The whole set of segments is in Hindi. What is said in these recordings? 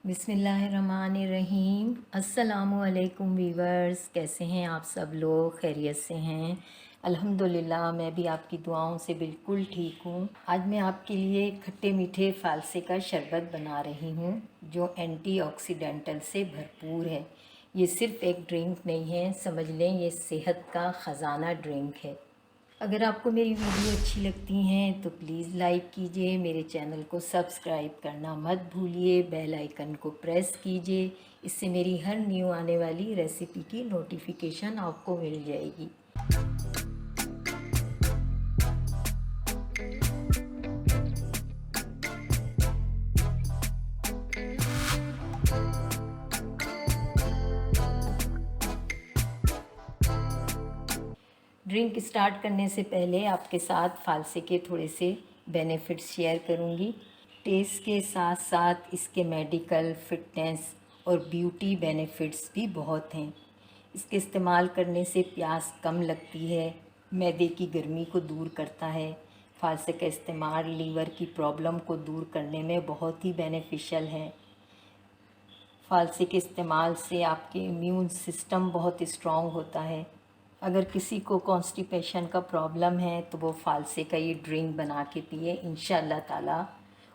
बिस्मिल्लाहिर्रहमानिर्रहीम। अस्सलामुअलैकुम वीवर्स, कैसे हैं आप सब लोग? खैरियत से हैं? अल्हम्दुलिल्लाह, मैं भी आपकी दुआओं से बिल्कुल ठीक हूँ। आज मैं आपके लिए खट्टे मीठे फालसे का शरबत बना रही हूँ जो एंटीऑक्सीडेंटल से भरपूर है। ये सिर्फ़ एक ड्रिंक नहीं है, समझ लें ये सेहत का ख़जाना ड्रिंक है। अगर आपको मेरी वीडियो अच्छी लगती हैं तो प्लीज़ लाइक कीजिए, मेरे चैनल को सब्सक्राइब करना मत भूलिए, बेल आइकन को प्रेस कीजिए। इससे मेरी हर न्यू आने वाली रेसिपी की नोटिफिकेशन आपको मिल जाएगी। ड्रिंक स्टार्ट करने से पहले आपके साथ फालसे के थोड़े से बेनिफिट्स शेयर करूंगी। टेस्ट के साथ साथ इसके मेडिकल, फिटनेस और ब्यूटी बेनिफिट्स भी बहुत हैं। इसके इस्तेमाल करने से प्यास कम लगती है, मैदे की गर्मी को दूर करता है। फालसे का इस्तेमाल लीवर की प्रॉब्लम को दूर करने में बहुत ही बेनिफिशियल है। फालसे के इस्तेमाल से आपके इम्यून सिस्टम बहुत स्ट्रॉन्ग होता है। अगर किसी को कॉन्स्टिपेशन का प्रॉब्लम है तो वो फालसे का ये ड्रिंक बना के पिए, इंशाअल्लाह ताला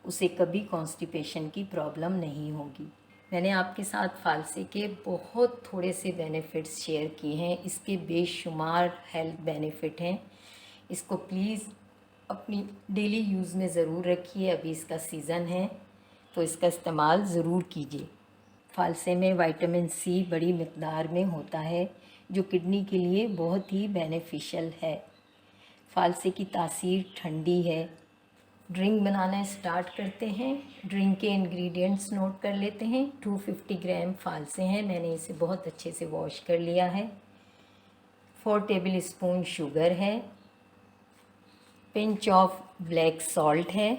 उसे कभी कॉन्स्टिपेशन की प्रॉब्लम नहीं होगी। मैंने आपके साथ फालसे के बहुत थोड़े से बेनिफिट्स शेयर किए हैं, इसके बेशुमार हेल्थ बेनिफिट हैं। इसको प्लीज़ अपनी डेली यूज़ में ज़रूर रखिए। अभी इसका सीज़न है तो इसका इस्तेमाल ज़रूर कीजिए। फालसे में विटामिन सी बड़ी मिक़दार में होता है जो किडनी के लिए बहुत ही बेनिफिशियल है। फालसे की तासीर ठंडी है। ड्रिंक बनाना स्टार्ट करते हैं। ड्रिंक के इंग्रेडिएंट्स नोट कर लेते हैं। 250 ग्राम फालसे हैं, मैंने इसे बहुत अच्छे से वॉश कर लिया है। 4 टेबल स्पून शुगर है, पिंच ऑफ ब्लैक सॉल्ट है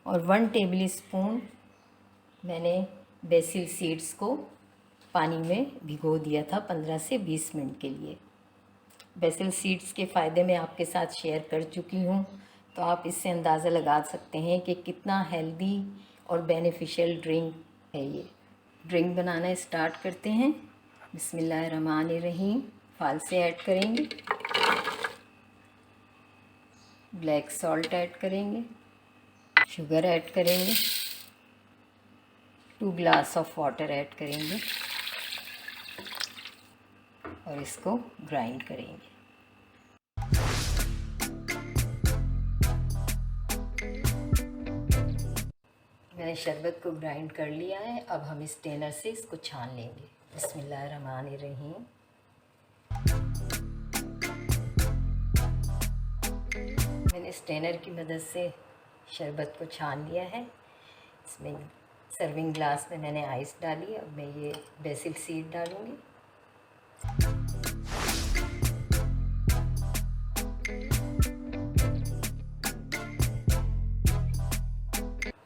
और 1 टेबल स्पून मैंने बेसिल सीड्स को पानी में भिगो दिया था 15 से 20 मिनट के लिए। बेसिल सीड्स के फ़ायदे मैं आपके साथ शेयर कर चुकी हूँ, तो आप इससे अंदाज़ा लगा सकते हैं कि कितना हेल्दी और बेनिफिशियल ड्रिंक है ये। ड्रिंक बनाना स्टार्ट करते हैं। बिस्मिल्लाहिर्रहमानिर्रहीम। फालसे ऐड करेंगे, ब्लैक सॉल्ट ऐड करेंगे, शुगर ऐड करेंगे, 2 ग्लास ऑफ वाटर ऐड करेंगे और इसको ग्राइंड करेंगे। मैंने शरबत को ग्राइंड कर लिया है। अब हम इस स्ट्रेनर से इसको छान लेंगे। बिस्मिल्लाहिर्रहमानिर्रहीम। मैंने स्ट्रेनर की मदद से शरबत को छान लिया है। इसमें सर्विंग ग्लास में मैंने आइस डाली। अब मैं ये बेसिल सीड डालूँगी।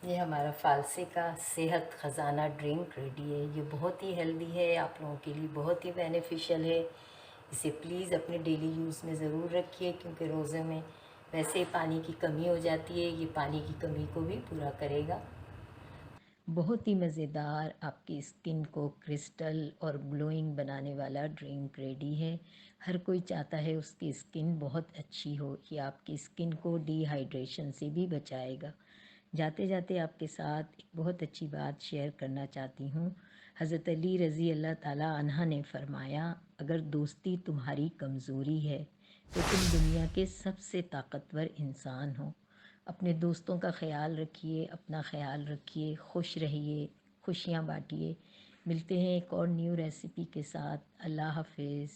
ये हमारा फालसे का सेहत ख़जाना ड्रिंक रेडी है। ये बहुत ही हेल्दी है, आप लोगों के लिए बहुत ही बेनिफिशियल है। इसे प्लीज़ अपने डेली यूज़ में ज़रूर रखिए, क्योंकि रोज़े में वैसे ही पानी की कमी हो जाती है, ये पानी की कमी को भी पूरा करेगा। बहुत ही मज़ेदार, आपकी स्किन को क्रिस्टल और ग्लोइंग बनाने वाला ड्रिंक रेडी है। हर कोई चाहता है उसकी स्किन बहुत अच्छी हो। ये आपकी स्किन को डिहाइड्रेशन से भी बचाएगा। जाते जाते आपके साथ एक बहुत अच्छी बात शेयर करना चाहती हूँ। हज़रत अली रज़ी अल्लाह ताला अन्हा ने फ़रमाया, अगर दोस्ती तुम्हारी कमज़ोरी है तो तुम दुनिया के सबसे ताकतवर इंसान हो। अपने दोस्तों का ख्याल रखिए, अपना ख्याल रखिए, खुश रहिए, खुशियाँ बांटिए। मिलते हैं एक और न्यू रेसिपी के साथ। अल्लाह हाफ़िज़।